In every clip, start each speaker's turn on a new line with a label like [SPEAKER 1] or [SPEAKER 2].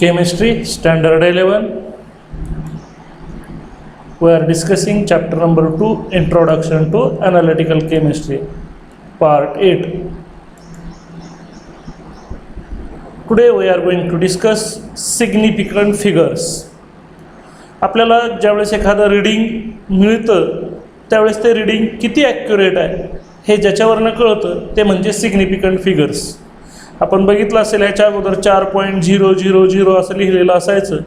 [SPEAKER 1] Chemistry Standard 11. We are discussing chapter number 2, Introduction to Analytical Chemistry, part 8. Today we are going to discuss significant figures. आपल्याला ज्यावेळेस एखादं reading मिळतं त्यावेळेस ते reading किती accurate आहे हे ज्याच्यावरनं कळतं ते म्हणजे सिग्निफिकंट फिगर्स. आपण बघितलं असेल ह्याच्या अगोदर 4.000 असं लिहिलेलं असायचं.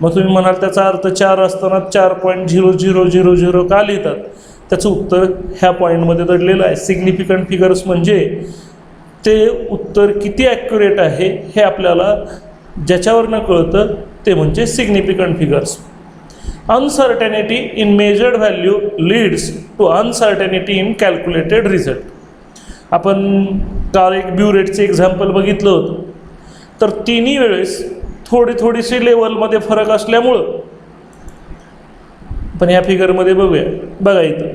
[SPEAKER 1] मग तुम्ही म्हणाल त्याचा अर्थ 4 असताना 4.0000 का लिहितात? त्याचं उत्तर ह्या पॉईंटमध्ये दडलेलं आहे. सिग्निफिकंट फिगर्स म्हणजे ते उत्तर किती ॲक्युरेट आहे हे आपल्याला ज्याच्यावरनं कळतं ते म्हणजे significant figures. Uncertainty in measured value leads to uncertainty in calculated result. आपण काल एक ब्युरेटचे एक्झाम्पल बघितलं होतं. तर तिन्ही वेळेस थोडीशी लेवलमध्ये फरक असल्यामुळं पण ह्या फिगरमध्ये बघा इथं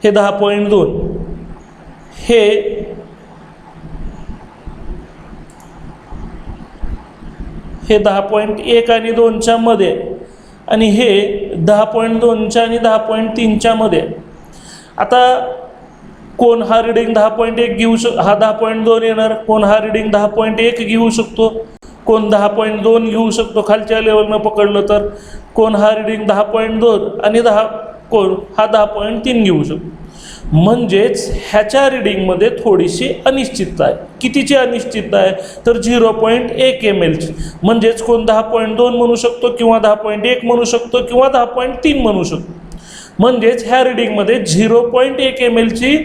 [SPEAKER 1] हे 10.2 हे 10.1 आणि 2च्या मध्ये आणि हे 10.2च्या आणि 10.3च्या मध्ये. आता कोण हा रीडिंग 10.1 घेऊ हा 10.2 येणार, कोण हा रीडिंग 10.1 घेऊ शकतो, कोण 10.2 घेऊ शकतो खालच्या लेवलनं पकडलं तर, कोण हा रीडिंग 10.2 आणि कोण हा 10.3 घेऊ शकतो. म्हणजेच ह्याच्या रीडिंगमध्ये थोडीशी अनिश्चितता आहे. कितीची अनिश्चितता आहे तर 0.1 ml ची. म्हणजेच कोण 10.2 म्हणू शकतो किंवा 10.1 म्हणू शकतो किंवा 10.3 म्हणू शकतो. म्हणजेच ह्या रीडिंगमध्ये 0.1 ml ची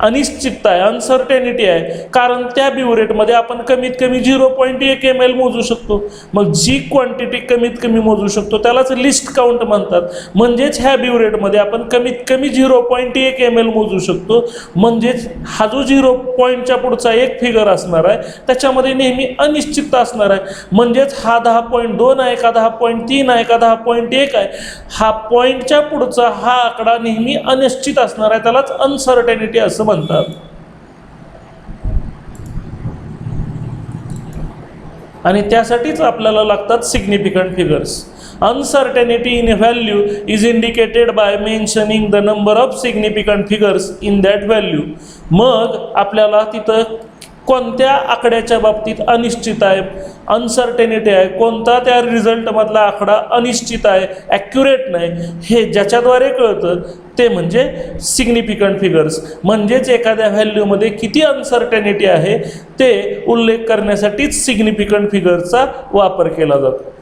[SPEAKER 1] अनिश्चितता आहे, अनसर्टेनिटी आहे. कारण त्या ब्युरेटमध्ये आपण कमीत कमी 0.1 ml मोजू शकतो. मग जी क्वांटिटी कमीत कमी मोजू शकतो त्यालाच लिस्ट काउंट म्हणतात. म्हणजेच ह्या ब्युरेटमध्ये आपण कमीत कमी 0.1 ml मोजू शकतो. म्हणजेच हा जो 0 पुढचा एक फिगर असणार आहे त्याच्यामध्ये नेहमी अनिश्चितता असणार आहे. म्हणजेच हा 10.2 आहे का 10.3 आहे का 10.1 आहे, हा पॉईंटच्या पुढचा हा आकडा नेहमी अनिश्चित असणार आहे. त्यालाच अनसर्टेनिटी असं म्हणतात. आणि त्यासाठीच आपल्याला लागतात significant figures. Uncertainty in value is indicated by mentioning the number of significant figures in that value. मग आपल्याला तिथं कोणत्या आकड्याच्या बाबतीत अनिश्चित आहे, अनसर्टेनिटी आहे, कोणता त्या रिझल्टमधला आकडा अनिश्चित आहे, ॲक्युरेट नाही, हे ज्याच्याद्वारे कळतं ते म्हणजे सिग्निफिकंट फिगर्स. म्हणजेच एखाद्या व्हॅल्यूमध्ये किती अनसर्टेनिटी आहे ते उल्लेख करण्यासाठीच सिग्निफिकंट फिगर्सचा वापर केला जातो.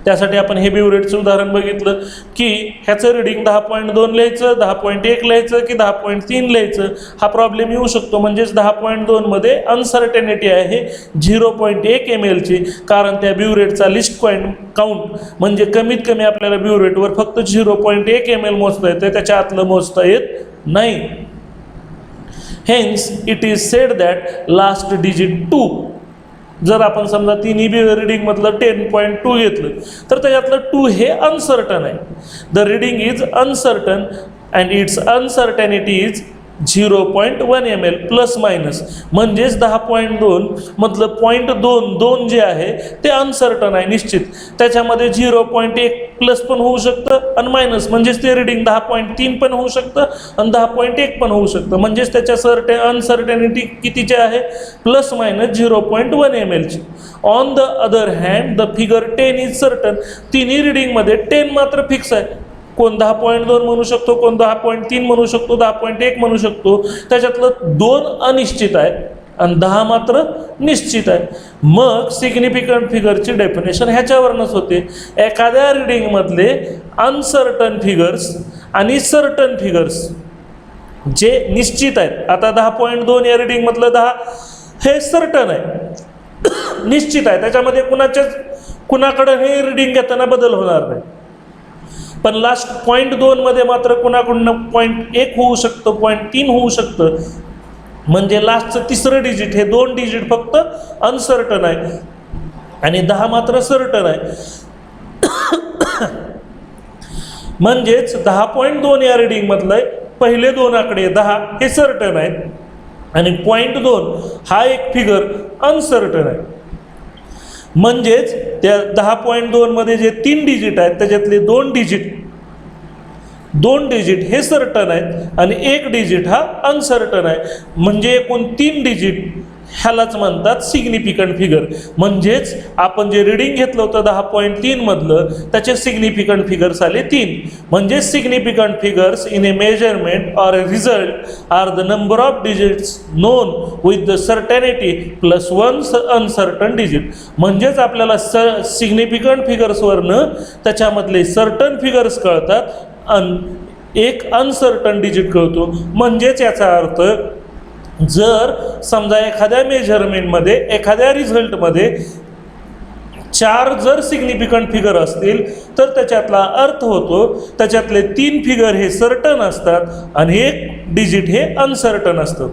[SPEAKER 1] त्यासाठी आपण हे ब्युरेटचं उदाहरण बघितलं की ह्याचं रीडिंग 10.2 लिहायचं, 10.1 लिहायचं की 10.3 लिहायचं हा प्रॉब्लेम येऊ शकतो. म्हणजेच 10.2 मध्ये अनसर्टेनिटी आहे 0.1 ml ची. कारण त्या ब्युरेटचा लिस्ट काउंट म्हणजे कमीत कमी आपल्याला ब्युरेटवर फक्त 0.1 ml मोजता येतं, त्याच्या आतलं मोजता येत नाही. Hence it is said that last digit 2. जर आपण समजा तिन्ही रीडिंगमधलं 10.2 घेतलं तर त्याच्यातलं 2 हे अनसर्टन आहे. The reading is uncertain and it's अनसर्टॅनिटी is 0.1 ml plus minus. म्हणजेच 10.2 मधलं 0.2 जे आहे ते अनसर्टन आहे, निश्चित. त्याच्यामध्ये 0.1 प्लस पण होऊ शकतं आणि मायनस. म्हणजेच ते रीडिंग 10.3 पण होऊ शकतं आणि 10.1 पण होऊ शकतं. म्हणजेच त्याच्या अनसर्टेनिटी कितीची आहे प्लस मायनस 0.1 ml ची. On the other hand the figure 10 is certain. तिन्ही रीडिंगमध्ये 10 मात्र फिक्स आहे. कोण 10.2 म्हणू शकतो, कोण 10.3 म्हणू शकतो, 10.1 म्हणू शकतो. त्याच्यातलं 2 अनिश्चित आहे आणि 10 मात्र निश्चित आहे. मग सिग्निफिकंट फिगरची डेफिनेशन ह्याच्यावरनंच होते. एखाद्या रीडिंगमधले अनसर्टन फिगर्स आणि सर्टन फिगर्स जे निश्चित आहेत. आता 10.2 या रीडिंगमधलं 10 हे सर्टन आहे, निश्चित आहे. त्याच्यामध्ये कुणाकडे हे रीडिंग घेताना बदल होणार नाही. पण लास्ट 0.2 मध्ये मात्र कुणाकडून 0.1 होऊ शकतं, 0.3 होऊ शकतं. म्हणजे लास्टचं तिसरं डिजिट हे 2 डिजिट फक्त अनसर्टन आहे आणि 10 मात्र सर्टन आहे. म्हणजेच 10.2 या रीडिंगमधलं पहिले 2 आकडे 10 हे सर्टन आहेत आणि 0.2 हा एक फिगर अनसर्टन आहे. म्हणजेच त्या 10.2 मध्ये जे 3 डिजिट आहेत त्याच्यातले 2 डिजिट हे सर्टन आहेत आणि 1 डिजिट हा अनसर्टन आहे. म्हणजे एकूण 3 डिजिट ह्यालाच म्हणतात सिग्निफिकंट फिगर. म्हणजेच आपण जे रिडिंग घेतलं होतं 10.3 मधलं त्याचे सिग्निफिकंट फिगर्स आले 3. म्हणजे significant figures in a measurement or a result are the number of digits known with the certainty plus 1 uncertain digit. म्हणजेच आपल्याला सिग्निफिकंट फिगर्सवरनं त्याच्यामधले सर्टन फिगर्स कळतात आणि एक अनसर्टन डिजिट कळतो. म्हणजेच याचा अर्थ जर समजा एखाद्या मेजरमेंटमध्ये एखाद्या रिझल्टमध्ये 4 जर सिग्निफिकंट फिगर असतील तर त्याच्यातला अर्थ होतो त्याच्यातले 3 फिगर हे सर्टन असतात आणि 1 डिजिट हे अनसर्टन असतं.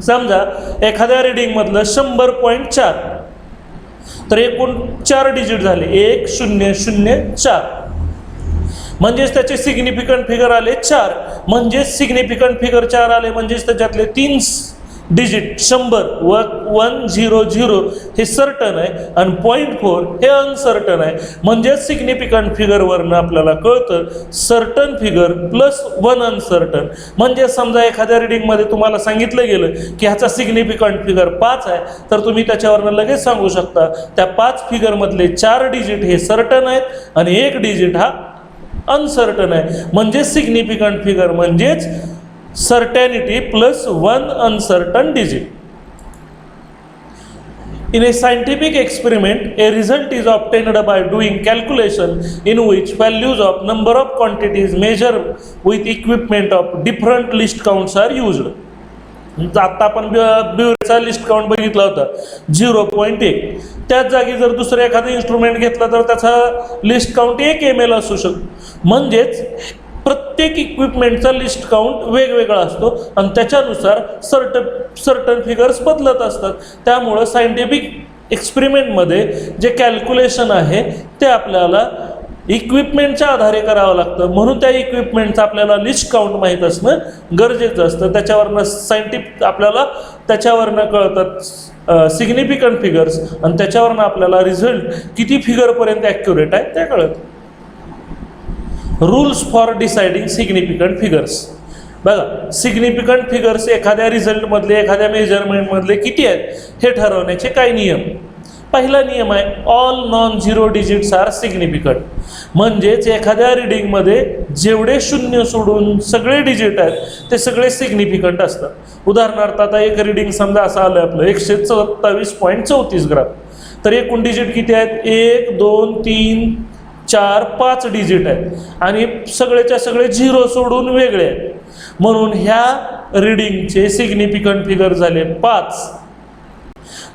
[SPEAKER 1] समजा एखाद्या रिडिंगमधलं 100.4 तर एकूण 4 डिजिट झाले 1004. म्हणजेच त्याचे सिग्निफिकंट फिगर आले 4. म्हणजेच सिग्निफिकंट फिगर 4 आले म्हणजेच त्याच्यातले 3 डिजिट 100 व 100 हे सर्टन आहे आणि 0.4 हे अनसर्टन आहे. म्हणजेच सिग्निफिकंट फिगरवरनं आपल्याला कळतं सर्टन फिगर प्लस 1 अनसर्टन. म्हणजे समजा एखाद्या रिडिंगमध्ये तुम्हाला सांगितलं गेलं की ह्याचा सिग्निफिकंट फिगर 5 आहे तर तुम्ही त्याच्यावरनं लगेच सांगू शकता त्या 5 फिगरमधले 4 डिजिट हे सर्टन आहेत आणि 1 डिजिट हा अनसर्टन आहे. म्हणजे सिग्निफिकंट फिगर म्हणजेच certainty plus 1 uncertain digit. In a scientific experiment, a result is obtained by doing calculation in which values of number of quantities measured with equipment of different list counts are used. आता आपण ब्युरेचा list count बघितला होता 0.1. त्याच जागी जर दुसरं एखादं instrument घेतलं तर त्याचा लिस्ट काउंट 1 ml असू शकतो. म्हणजेच प्रत्येक इक्विपमेंटचा लिस्ट काउंट वेगवेगळा असतो आणि त्याच्यानुसार सर्टन फिगर्स बदलत असतात. त्यामुळं सायंटिफिक एक्सपेरिमेंटमध्ये जे कॅल्क्युलेशन आहे ते आपल्याला इक्विपमेंटच्या आधारे करावं लागतं. म्हणून त्या इक्विपमेंटचं आपल्याला लिस्ट काउंट माहीत असणं गरजेचं असतं. त्याच्यावरनं आपल्याला त्याच्यावरनं कळतात सिग्निफिकंट फिगर्स आणि त्याच्यावरनं आपल्याला रिझल्ट किती फिगरपर्यंत ॲक्युरेट आहे ते कळतं. Rules for deciding significant figures. बघा सिग्निफिकंट फिगर्स एखाद्या रिझल्टमधले एखाद्या मेजरमेंटमधले किती आहेत हे ठरवण्याचे काही नियम. पहिला नियम आहे all non zero digits are significant. म्हणजेच एखाद्या रिडिंगमध्ये जेवढे शून्य सोडून सगळे डिजिट आहेत ते सगळे सिग्निफिकंट असतात. उदाहरणार्थ आता एक रिडिंग समजा असं आलं आपलं 127.34 ग्राम तर एकूण डिजिट किती आहेत 1 2 3 4 5 डिजिट आहेत आणि सगळेच्या सगळे झिरो सोडून वेगळे आहेत. म्हणून ह्या रिडिंगचे सिग्निफिकंट फिगर झाले 5.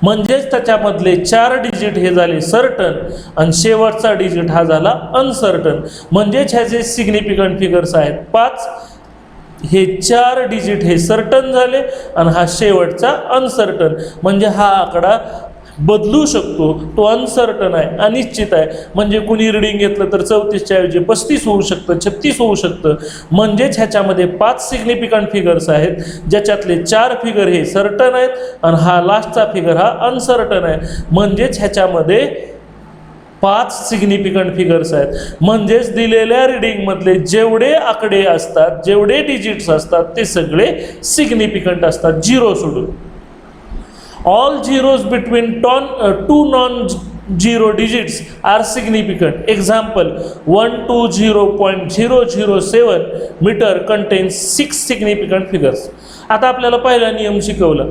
[SPEAKER 1] म्हणजेच त्याच्यामधले 4 डिजिट हे झाले सर्टन आणि शेवटचा डिजिट हा झाला अनसर्टन. म्हणजेच ह्याचे सिग्निफिकंट फिगर्स आहेत 5. हे 4 डिजिट हे सर्टन झाले आणि हा शेवटचा अनसर्टन. म्हणजे हा आकडा बदलू शकतो तो अनसर्टन आहे अनिश्चित आहे. म्हणजे कुणी रिडिंग घेतलं तर 34च्या ऐवजी 35 होऊ शकतं 36 होऊ शकतं. म्हणजेच ह्याच्यामध्ये 5 सिग्निफिकंट फिगर्स आहेत ज्याच्यातले 4 फिगर हे सर्टन आहेत आणि हा लास्टचा फिगर हा अनसर्टन आहे. म्हणजेच ह्याच्यामध्ये 5 सिग्निफिकंट फिगर्स आहेत. म्हणजेच दिलेल्या रिडिंगमधले जेवढे आकडे असतात जेवढे डिजिट्स असतात ते सगळे सिग्निफिकंट असतात झिरो सोडून. All zeros between two non-zero digits are significant. Example 120.007 meter contains 6 significant figures. आता आपल्याला पहिला नियम शिकवला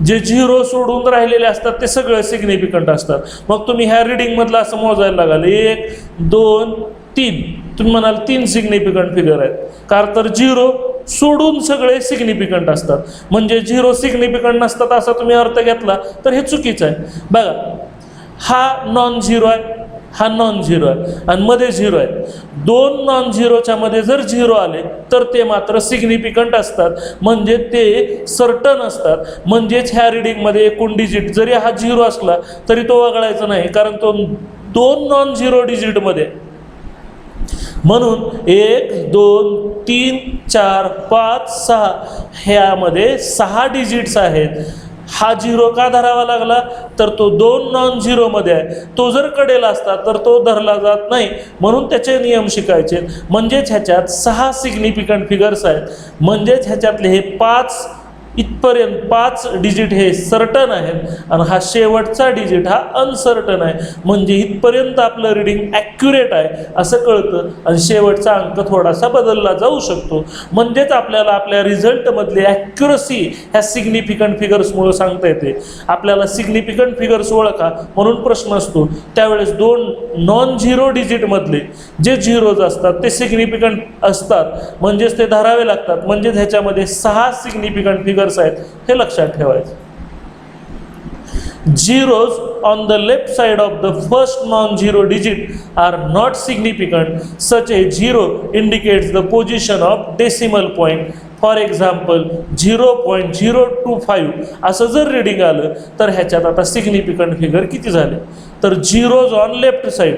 [SPEAKER 1] जे झिरो सोडून राहिलेले असतात ते सगळे सिग्निफिकंट असतात. मग तुम्ही ह्या रिडिंगमधलं असं मोजायला लागाल 1 2 3 तुम्ही म्हणाल 3 सिग्निफिकंट फिगर आहेत. कारण तर झिरो सोडून सगळे सिग्निफिकंट असतात. म्हणजे झिरो सिग्निफिकंट नसतात असा तुम्ही अर्थ घेतला तर हे चुकीचं आहे. बघा हा नॉन झिरो आहे हा नॉन झिरो आहे आणि मध्ये झिरो आहे. 2 नॉन झिरोच्या मध्ये जर झिरो आले तर ते मात्र सिग्निफिकंट असतात म्हणजे ते सर्टन असतात. म्हणजेच ह्या रिडिंगमध्ये एकूण डिजिट जरी हा झिरो असला तरी तो वगळायचा नाही कारण तो 2 नॉन झिरो डिजिटमध्ये. म्हणून 1 2 3 4 5 6 ह्यामध्ये 6 डिजिट्स आहेत हा झिरो का धरावा लागला, तर तो 2 नॉन झिरोमध्ये आहे. तो जर कडेला असता तर तो धरला जात नाही, म्हणून त्याचे नियम शिकायचे. म्हणजेच ह्याच्यात 6 सिग्निफिकंट फिगर्स आहेत. म्हणजेच ह्याच्यातले हे 5 इथपर्यंत 5 डिजिट हे सर्टन आहेत आणि हा शेवटचा डिजिट हा अनसर्टन आहे. म्हणजे इथपर्यंत आपलं रिडिंग ॲक्युरेट आहे असं कळतं आणि शेवटचा अंक थोडासा बदलला जाऊ शकतो. म्हणजेच आपल्याला आपल्या रिझल्टमधली ॲक्युरसी ह्या सिग्निफिकंट फिगर्समुळे सांगता येते. आपल्याला सिग्निफिकंट फिगर्स ओळखा म्हणून प्रश्न असतो, त्यावेळेस 2 नॉन झिरो डिजिटमधले जे झिरोज असतात ते सिग्निफिकंट असतात, म्हणजेच ते धरावे लागतात. म्हणजेच ह्याच्यामध्ये 6 सिग्निफिकंट फिगर्स आहेत हे लक्षात ठेवायचं. Zeros on the left side of the first non-zero digit are not significant. Such a zero indicates the position of decimal point. For example 0.025 असं जर रिडिंग आलं तर ह्याच्यात आता सिग्निफिकंट फिगर किती झाले, तर zeros on left side,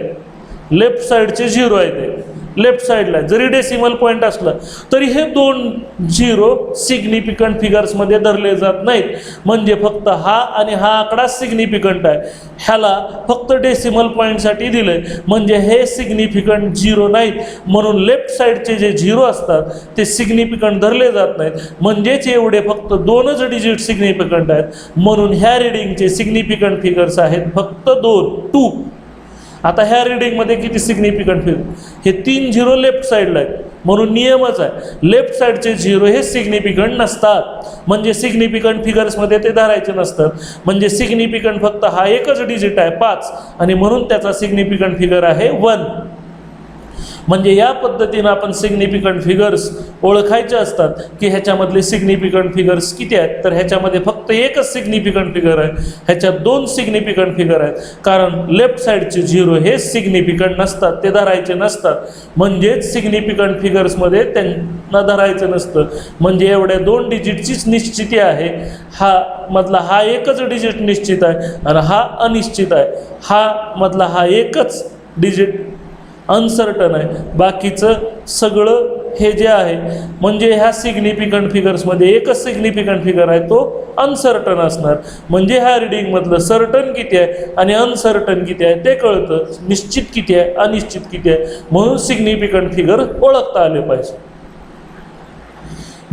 [SPEAKER 1] left साईडचे झिरो आहे ते लेफ्ट साईडला. जरी डेसिमल पॉईंट असला तरी हे 2 झिरो सिग्निफिकंट फिगर्समध्ये धरले जात नाहीत. म्हणजे फक्त हा आणि हा आकडा सिग्निफिकंट आहे, ह्याला फक्त डेसिमल पॉईंटसाठी दिलं आहे. म्हणजे हे सिग्निफिकंट झिरो नाहीत, म्हणून लेफ्ट साईडचे जे झिरो असतात ते सिग्निफिकंट धरले जात नाहीत. म्हणजेच एवढे फक्त 2च डिजिट सिग्निफिकंट आहेत. म्हणून ह्या रिडिंगचे सिग्निफिकंट फिगर्स आहेत फक्त 2. आता ह्या रिडिंगमध्ये किती सिग्निफिकंट फिगर, हे 3 झिरो लेफ्ट साईडला आहेत. म्हणून नियमच आहे, लेफ्ट साईडचे झिरो हे सिग्निफिकंट नसतात. म्हणजे सिग्निफिकंट फिगर्समध्ये ते धरायचे नसतात. म्हणजे सिग्निफिकंट फक्त हा एकच डिजिट आहे 5, आणि म्हणून त्याचा सिग्निफिकंट फिगर आहे 1. म्हणजे या पद्धतीनं आपण सिग्निफिकंट फिगर्स ओळखायचे असतात की ह्याच्यामधले सिग्निफिकंट फिगर्स किती आहेत. तर ह्याच्यामध्ये फक्त एकच सिग्निफिकंट फिगर आहे, ह्याच्यात 2 सिग्निफिकंट फिगर आहेत. कारण लेफ्ट साईडचे झिरो हे सिग्निफिकंट नसतात, ते धरायचे नसतात. म्हणजेच सिग्निफिकंट फिगर्समध्ये त्यांना धरायचं नसतं. म्हणजे एवढ्या 2 डिजिटचीच निश्चिती आहे. हा मधला हा एकच डिजिट निश्चित आहे आणि हा अनिश्चित आहे. हा मधला हा एकच डिजिट अनसर्टन आहे, बाकीचं सगळं हे जे आहे म्हणजे ह्या सिग्निफिकंट फिगर्समध्ये एकच सिग्निफिकंट फिगर आहे, तो अनसर्टन असणार. म्हणजे ह्या रिडिंगमधलं सर्टन किती आहे आणि अनसर्टन किती आहे ते कळतं, निश्चित किती आहे अनिश्चित किती आहे. म्हणून सिग्निफिकंट फिगर ओळखता आले पाहिजे.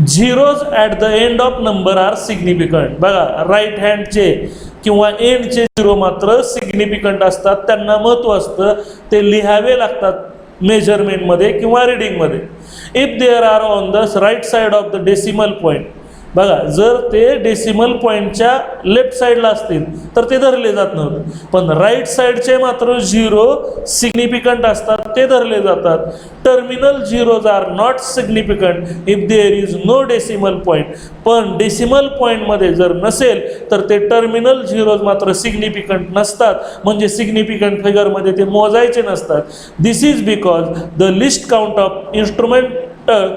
[SPEAKER 1] Zeros at the end of number are significant. बघा, राईट हँडचे किंवा एंडचे झिरो मात्र सिग्निफिकंट असतात, त्यांना महत्त्व असतं, ते लिहावे लागतात मेजरमेंटमध्ये किंवा रिडिंगमध्ये. If there are on the right side of the decimal point, बघा जर ते डेसिमल पॉईंटच्या लेफ्ट साईडला असतील तर ते धरले जात नव्हतं, पण राईट साईडचे मात्र झिरो सिग्निफिकंट असतात, ते धरले जातात. Terminal zeros are not significant if there is no decimal point. पण डेसिमल पॉईंटमध्ये जर नसेल तर ते टर्मिनल झिरोज मात्र सिग्निफिकंट नसतात. म्हणजे सिग्निफिकंट फिगरमध्ये ते मोजायचे नसतात. This is because the least count of instrument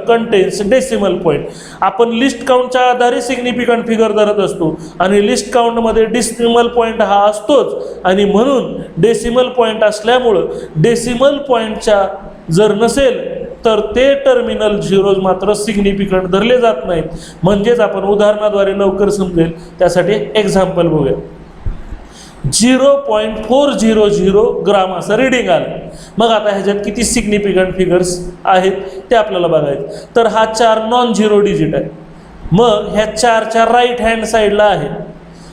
[SPEAKER 1] contains decimal point. आपण लिस्ट काउंटच्या आधारे सिग्निफिकंट फिगर धरत असतो आणि लिस्ट काउंटमध्ये डेसिमल पॉईंट हा असतोच. आणि म्हणून डेसिमल पॉईंट असल्यामुळं डेसिमल पॉईंटच्या जर नसेल तर ते टर्मिनल झिरोज मात्र सिग्निफिकंट धरले जात नाहीत. म्हणजेच आपण उदाहरणाद्वारे लवकर समजेल त्यासाठी एक्झाम्पल बघूया. 0.400 ग्राम असं रिडिंग आलं. मग आता ह्याच्यात किती सिग्निफिकंट फिगर्स आहेत ते आपल्याला बघायचं. तर हा 4 नॉन झिरो डिजिट आहे. मग ह्या 4च्या राईट हँड साईडला आहे.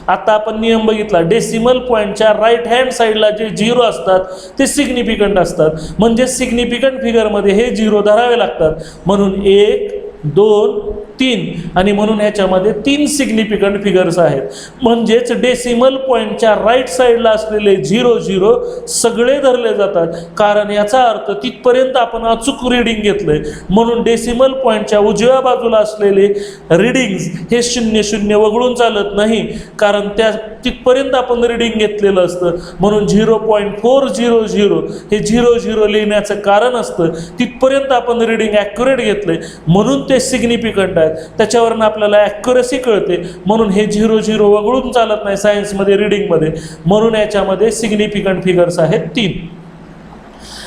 [SPEAKER 1] आता आपण नियम बघितला, डेसिमल पॉईंटच्या राईट हँड साईडला जे झिरो असतात ते सिग्निफिकंट असतात. म्हणजे सिग्निफिकंट फिगरमध्ये हे झिरो धरावे लागतात. म्हणून 1, 2, 3 आणि म्हणून ह्याच्यामध्ये 3 सिग्निफिकंट फिगर्स आहेत. म्हणजेच डेसिमल पॉईंटच्या राईट साईडला असलेले 0 सगळे धरले जातात. कारण याचा अर्थ तिथपर्यंत आपण अचूक रिडिंग घेतलंय. म्हणून डेसिमल पॉईंटच्या उजव्या बाजूला असलेले रिडिंग्स हे 0 वगळून चालत नाही, कारण त्या तिथपर्यंत आपण रिडिंग घेतलेलं असतं. म्हणून 0.400 हे 0 लिहिण्याचं कारण असतं तिथपर्यंत आपण रिडिंग ॲक्युरेट घेतलंय, म्हणून ते सिग्निफिकंट आहेत. त्याच्यावरून आपल्याला ॲक्युरसी कळते. म्हणून हे 0 वगळून चालत नाही सायन्समध्ये रिडिंगमध्ये. म्हणून याच्यामध्ये सिग्निफिकंट फिगर्स आहेत 3.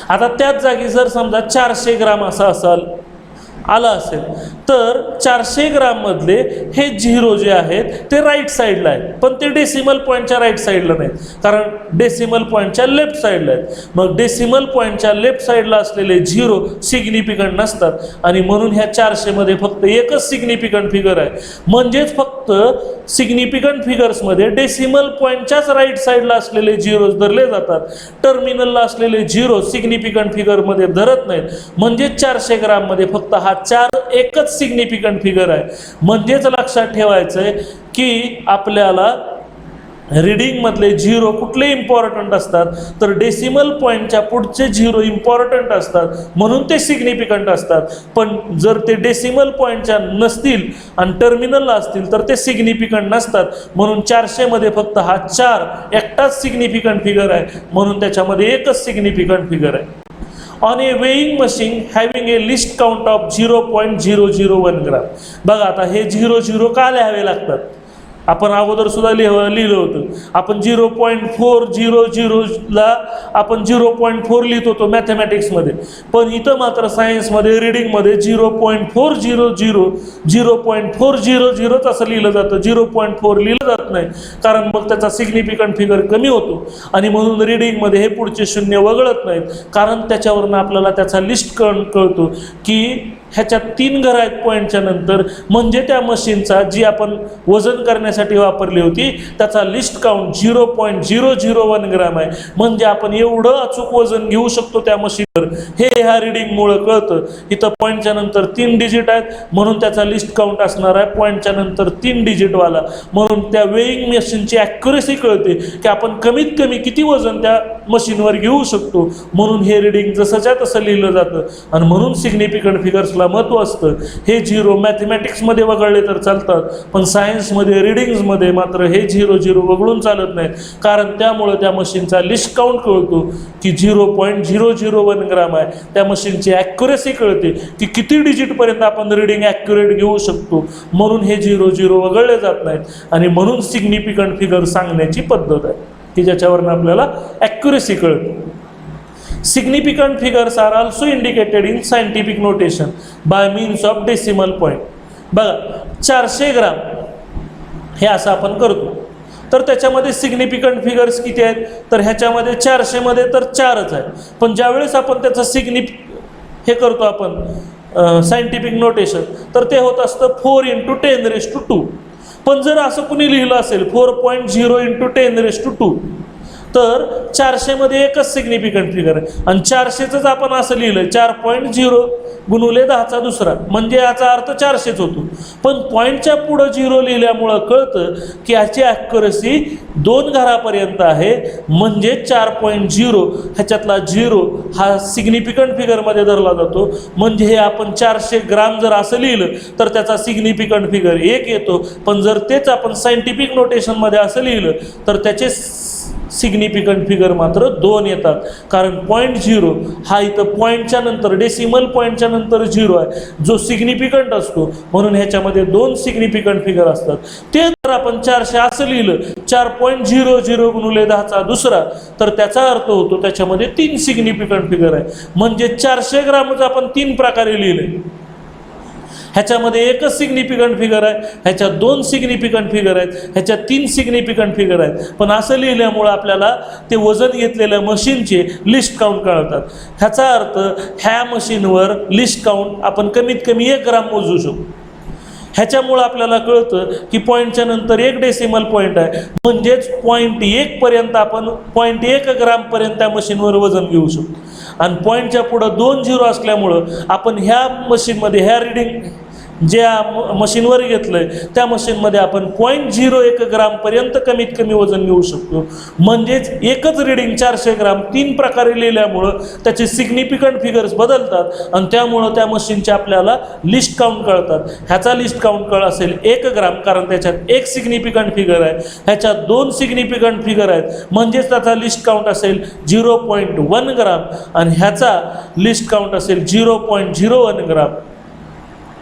[SPEAKER 1] आता त्याच जागी जर समजा 400 ग्राम असा असाल आलं असेल तर 400 ग्राममधले हे झिरो जे आहेत ते राईट साईडला आहेत, पण ते डेसिमल पॉईंटच्या राईट साईडला नाहीत, कारण डेसिमल पॉईंटच्या लेफ्ट साईडला आहेत. मग डेसिमल पॉईंटच्या लेफ्ट साईडला असलेले झिरो सिग्निफिकंट नसतात आणि म्हणून ह्या 400 मध्ये फक्त एकच सिग्निफिकंट फिगर आहे. म्हणजेच फक्त सिग्निफिकंट फिगर्समध्ये डेसिमल पॉईंटच्याच राईट साईडला असलेले झिरोज धरले जातात, टर्मिनलला असलेले झिरो सिग्निफिकंट फिगरमध्ये धरत नाहीत. म्हणजे 400 ग्राममध्ये फक्त हा एकच सिग्निफिकंट फिगर आहे. म्हणजेच लक्षात ठेवायचं आहे की आपल्याला रीडिंगमधले झिरो कुठले इम्पॉर्टंट असतात, तर डेसिमल पॉईंटच्या पुढचे झिरो इम्पॉर्टंट असतात म्हणून ते सिग्निफिकंट असतात. पण जर ते डेसिमल पॉईंटच्या नसतील आणि टर्मिनलला असतील तर ते सिग्निफिकंट नसतात. म्हणून 400 मध्ये फक्त हा 4 एकटाच सिग्निफिकंट फिगर आहे, म्हणून त्याच्यामध्ये एकच सिग्निफिकंट फिगर आहे. On A weighing machine having A list count of 0.001 ग्राम. बघा आता हे 00 का लिहावे लागतात, आपण अगोदर सुद्धा लिहिलं होतं. आपण 0.400ला आपण 0.4 लिहित होतो मॅथमॅटिक्समध्ये, पण इथं मात्र सायन्समध्ये रीडिंगमध्ये 0.400 0.400 असं लिहिलं जातं. 0.4 लिहिलं जात नाही, कारण मग त्याचा सिग्निफिकंट फिगर कमी होतो आणि म्हणून रीडिंगमध्ये हे पुढचे शून्य वगळत नाहीत, कारण त्याच्यावरून आपल्याला त्याचा लिस्ट कळतो की ह्याच्यात 3 घरं आहेत पॉईंटच्या नंतर. म्हणजे त्या मशीनचा जी आपण वजन करण्यासाठी वापरली होती त्याचा लिस्ट काउंट 0.001 ग्राम आहे. म्हणजे आपण एवढं अचूक वजन घेऊ शकतो त्या मशीनवर, हे ह्या रीडिंगमुळं कळतं. इथं पॉईंटच्या नंतर 3 डिजिट आहेत म्हणून त्याचा लिस्ट काउंट असणार आहे पॉईंटच्या नंतर 3 डिजिटवाला. म्हणून त्या वेइंग मशीनची ॲक्युरेसी कळते की आपण कमीत कमी किती वजन त्या मशीनवर घेऊ शकतो. म्हणून हे रीडिंग जसंच्या तसं लिहिलं जातं आणि म्हणून सिग्निफिकंट फिगर्सला महत्त्व असतं. हे झिरो मॅथमॅटिक्समध्ये वगळले तर चालतात, पण सायन्समध्ये रीडिंग्समध्ये मात्र हे 00 वगळून चालत नाहीत, कारण त्यामुळं त्या मशीनचा लिस्ट काउंट कळतो की 0.001 ग्राम आहे. त्या मशीनची ॲक्युरेसी कळते की किती डिजिटपर्यंत आपण रीडिंग ॲक्युरेट घेऊ शकतो. म्हणून हे 00 वगळले जात नाहीत आणि म्हणून सिग्निफिकंट फिगर सांगण्याची पद्धत आहे की ज्याच्यावरून आपल्याला ॲक्युरेसी कळते. Significant figures are also indicated in scientific notation by means of decimal point. बघा 400 ग्राम हे असं आपण करतो, तर त्याच्यामध्ये सिग्निफिकंट फिगर्स किती आहेत, तर ह्याच्यामध्ये 400 मध्ये तर 4च आहे. पण ज्यावेळेस आपण त्याचं हे करतो आपण सायंटिफिक नोटेशन, तर ते होत असतं 4 × 10⁻². पण जर असं कुणी लिहिलं असेल 4.0 × 10⁻², तर 400 मध्ये एकच सिग्निफिकंट फिगर आहे आणि 400च आपण असं लिहिलं 4.0 गुणुले 10⁻², म्हणजे याचा अर्थ 400च होतो. पण पॉईंटच्या पुढं 0 लिहिल्यामुळं कळतं की याची ॲक्युरेसी 2 घरापर्यंत आहे. म्हणजे 4.0 ह्याच्यातला 0 हा सिग्निफिकंट फिगरमध्ये धरला जातो. म्हणजे हे आपण 400 ग्राम जर असं लिहिलं तर त्याचा सिग्निफिकंट फिगर 1 येतो. पण जर तेच आपण सायंटिफिक नोटेशनमध्ये असं लिहिलं तर त्याचे सिग्निफिकंट फिगर मात्र 2 येतात, कारण 0.0 हा इथं पॉईंटच्या नंतर डेसिमल पॉईंटच्या नंतर 0 आहे जो सिग्निफिकंट असतो. म्हणून ह्याच्यामध्ये 2 सिग्निफिकंट फिगर असतात. ते जर आपण 400 असं लिहिलं 4.00 गुणुले 10⁻², तर त्याचा अर्थ होतो त्याच्यामध्ये 3 सिग्निफिकंट फिगर आहे. म्हणजे 400 ग्रामच आपण 3 प्रकारे लिहिले. ह्याच्यामध्ये एकच सिग्निफिकंट फिगर आहे, ह्याच्यात 2 सिग्निफिकंट फिगर आहेत, ह्याच्यात 3 सिग्निफिकंट फिगर आहेत. पण असं लिहिल्यामुळं आपल्याला ते वजन घेतलेल्या मशीनचे लिस्ट काउंट कळतात. ह्याचा अर्थ ह्या मशीनवर लिस्ट काउंट आपण कमीत कमी 1 ग्राम मोजू शकतो. ह्याच्यामुळं आपल्याला कळतं की पॉईंटच्या नंतर 1 डेसिमल पॉईंट आहे, म्हणजेच 0.1 पर्यंत आपण 0.1 ग्रामपर्यंत त्या मशीनवर वजन घेऊ शकतो. आणि पॉईंटच्या पुढं 2 झिरो असल्यामुळं आपण ह्या मशीनमध्ये ह्या रीडिंग ज्या मशीनवर घेतलं आहे त्या मशीनमध्ये आपण 0.01 ग्रामपर्यंत कमीत कमी वजन घेऊ शकतो. म्हणजेच एकच रीडिंग 400 ग्राम 3 प्रकारे लिहिल्यामुळं त्याचे सिग्निफिकंट फिगर्स बदलतात आणि त्यामुळं त्या मशीनचे आपल्याला लिस्ट काउंट कळतात. ह्याचा लिस्ट काउंट कळ असेल 1 ग्राम, कारण त्याच्यात 1 सिग्निफिकंट फिगर आहे, ह्याच्यात 2 सिग्निफिकंट फिगर आहेत, म्हणजेच त्याचा लिस्ट काउंट असेल 0.1 ग्राम आणि ह्याचा लिस्ट काउंट असेल 0.01 ग्राम.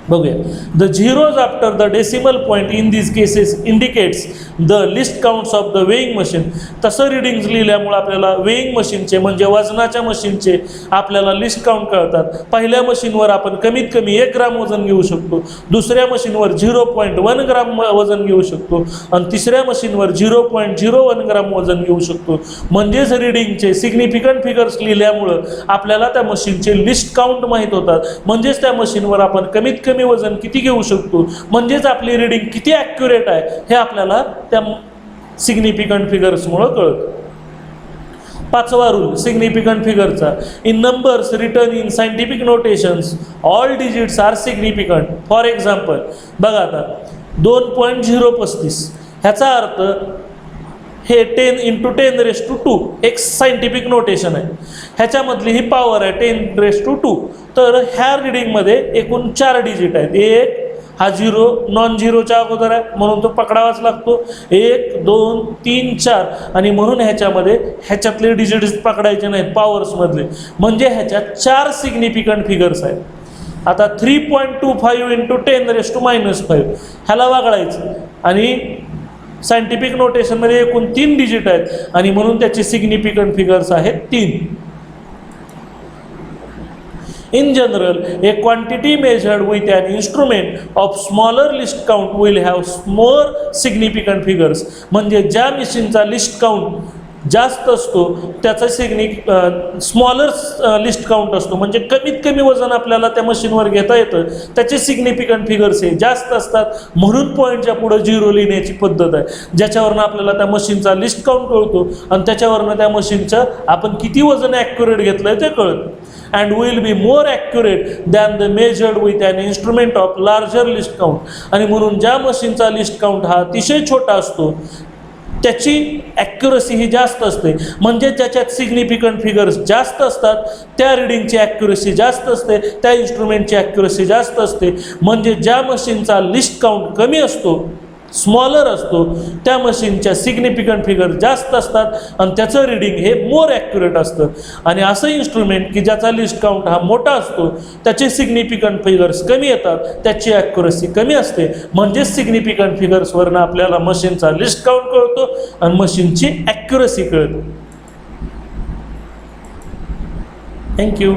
[SPEAKER 1] बघूया. The zeros after the decimal point in this cases indicates the list counts of the weighing machine. तसं रिडिंग्स लिहिल्यामुळे आपल्याला वेईंग मशीनचे म्हणजे वजनाच्या मशीनचे आपल्याला लिस्ट काउंट कळतात. पहिल्या मशीनवर आपण कमीत कमी 1 ग्राम वजन घेऊ शकतो, दुसऱ्या मशीनवर 0.1 ग्राम वजन घेऊ शकतो आणि तिसऱ्या मशीनवर 0.01 ग्राम वजन घेऊ शकतो. म्हणजेच रिडिंगचे सिग्निफिकंट फिगर्स लिहिल्यामुळं आपल्याला त्या मशीनचे लिस्ट काउंट माहीत होतात. म्हणजेच त्या मशीनवर आपण कमीत कमी वजन किती घेऊ शकतो, म्हणजेच आपली रिडिंग किती ॲक्युरेट आहे हे आपल्याला त्या सिग्निफिकंट फिगर्समुळं कळतं. पाचवा रूल सिग्निफिकंट फिगरचा. In numbers written in scientific notations all digits are significant. For example बघा आता 2.035 ह्याचा अर्थ हे 10 × 10⁻², एक सायंटिफिक नोटेशन आहे. ह्याच्यामधली ही पॉवर आहे 10⁻². तर ह्या रिडिंगमध्ये एकूण 4 डिजिट आहेत. 1 हा 0 नॉन झिरोच्या अगोदर आहे म्हणून तो पकडावाच लागतो. 1 2 3 4 आणि म्हणून ह्याच्यातले डिजिट्स पकडायचे नाहीत पॉवर्समधले. म्हणजे ह्याच्यात 4 सिग्निफिकंट फिगर्स आहेत. आता 3.25 × 10⁻⁻5 ह्याला वगळायचं आणि सायंटिफिक नोटेशनमध्ये एकूण 3 डिजिट आहेत आणि म्हणून त्याचे सिग्निफिकंट फिगर्स आहेत 3. In general, a quantity measured with an instrument of smaller list count will have more significant figures. म्हणजे ज्या मशीनचा लिस्ट काउंट जास्त असतो त्याचा स्मॉलर लिस्ट काउंट असतो. म्हणजे कमीत कमी वजन आपल्याला त्या मशीनवर घेता येतं, त्याचे सिग्निफिकंट फिगर्स हे जास्त असतात. म्हणून पॉईंटच्या पुढे 0 लिहिण्याची पद्धत आहे, ज्याच्यावरनं आपल्याला त्या मशीनचा लिस्ट काउंट कळतो आणि त्याच्यावरनं त्या मशीनचं आपण किती वजन ॲक्युरेट घेतलं आहे ते कळतं. and will be more accurate than the measured with an instrument of larger list count. आणि म्हणून ज्या मशीनचा लिस्ट काउंट हा अतिशय छोटा असतो त्याची ॲक्युरसी ही जास्त असते. म्हणजे ज्याच्यात सिग्निफिकंट फिगर्स जास्त असतात त्या रिडिंगची ॲक्युरसी जास्त असते, त्या इन्स्ट्रुमेंटची ॲक्युरसी जास्त असते. म्हणजे ज्या मशीनचा लिस्ट काउंट कमी असतो, स्मॉलर असतो, त्या मशीनच्या सिग्निफिकंट फिगर जास्त असतात आणि त्याचं रिडिंग हे मोर ॲक्युरेट असतं. आणि असं इन्स्ट्रुमेंट की ज्याचा लिस्ट काउंट हा मोठा असतो त्याचे सिग्निफिकंट फिगर्स कमी येतात, त्याची ॲक्युरसी कमी असते. म्हणजेच सिग्निफिकंट फिगर्सवरनं आपल्याला मशीनचा लिस्ट काउंट कळतो आणि मशीनची ॲक्युरसी कळते. थँक्यू.